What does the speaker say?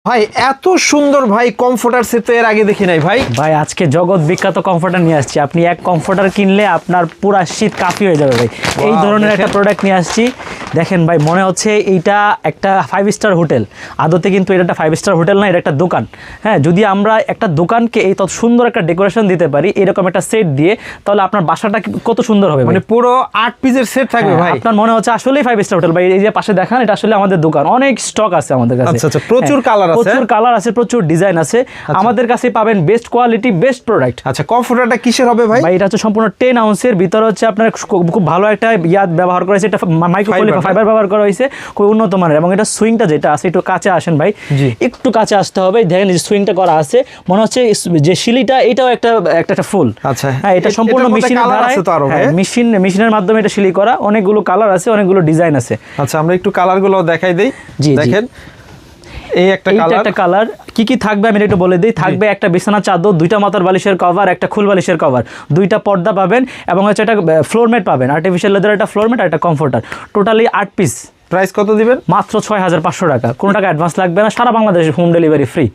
ভাই এত সুন্দর ভাই কমফোর্টার সেট তো এর আগে দেখি নাই ভাই। ভাই আজকে জগৎ বিখ্যাত কমফোর্টার নিয়ে আসছি। আপনি এক কমফোর্টার কিনলে আপনার পুরা শীত কাফি হয়ে যাবে ভাই। এই ধরনের একটা প্রোডাক্ট নিয়ে আসছি। দেখেন ভাই, মনে হচ্ছে এইটা একটা 5 স্টার হোটেল, আদতে কিন্তু এটা একটা 5 স্টার হোটেল না, এটা একটা দোকান। হ্যাঁ, যদি আমরা একটা দোকানকে এই তত সুন্দর একটা ডেকোরেশন দিতে পারি এরকম একটা সেট দিয়ে, তাহলে আপনার বাসাটা কত সুন্দর হবে। মানে পুরো 8 পিসের সেট থাকবে ভাই। আপনার মনে হচ্ছে আসলেই 5 স্টার হোটেল ভাই। এই যে পাশে দেখান, এটা আসলে আমাদের দোকান, অনেক স্টক আছে আমাদের কাছে। আচ্ছা আচ্ছা, প্রচুর কালার আছে, প্রচুর কালার আছে, প্রচুর ডিজাইন আছে। আমাদের কাছে পাবেন বেস্ট কোয়ালিটি, বেস্ট প্রোডাক্ট। আচ্ছা, কমফোর্টারটা কিসের হবে ভাই? ভাই এটা হচ্ছে সম্পূর্ণ 10 আউন্সের ভিতরে হচ্ছে আপনার খুব ভালো একটা ব্যবহার করা হয়েছে, এটা মাইক্রোপলিমার ফাইবার ব্যবহার করা হয়েছে, খুব উন্নত মানের। এবং এটা সুইংটা যেটা আছে, একটু কাছে আসেন ভাই, একটু কাছে আসতে হবে। দেখেন যে সুইংটা করা আছে, মনে হচ্ছে যে শিলিটা এটাও একটা ফুল। আচ্ছা হ্যাঁ, এটা সম্পূর্ণ মেশিনের দ্বারা, মেশিনের মাধ্যমে এটা শিলি করা। অনেকগুলো কালার আছে, অনেকগুলো ডিজাইন আছে। আচ্ছা, আমরা একটু কালারগুলো দেখাই দেই। দেখেন এই একটা কালার কি কি থাকবে আমি একটু বলে দিই। থাকবে একটা বিছানা চাদর, দুইটা মাথার বালিশের কভার, একটা খুল বালিশের কভার, দুইটা পর্দা পাবেন, এবং হচ্ছে একটা ফ্লোর ম্যাট পাবেন, আর্টিফিশিয়াল লেদার একটা ফ্লোর ম্যাট আর একটা কমফোর্টার। Totally 8 piece. প্রাইস কত দিবেন? মাত্র 6500 টাকা। কোনো টাকা অ্যাডভান্স লাগবে না, সারা বাংলাদেশে হোম ডেলিভারি ফ্রি।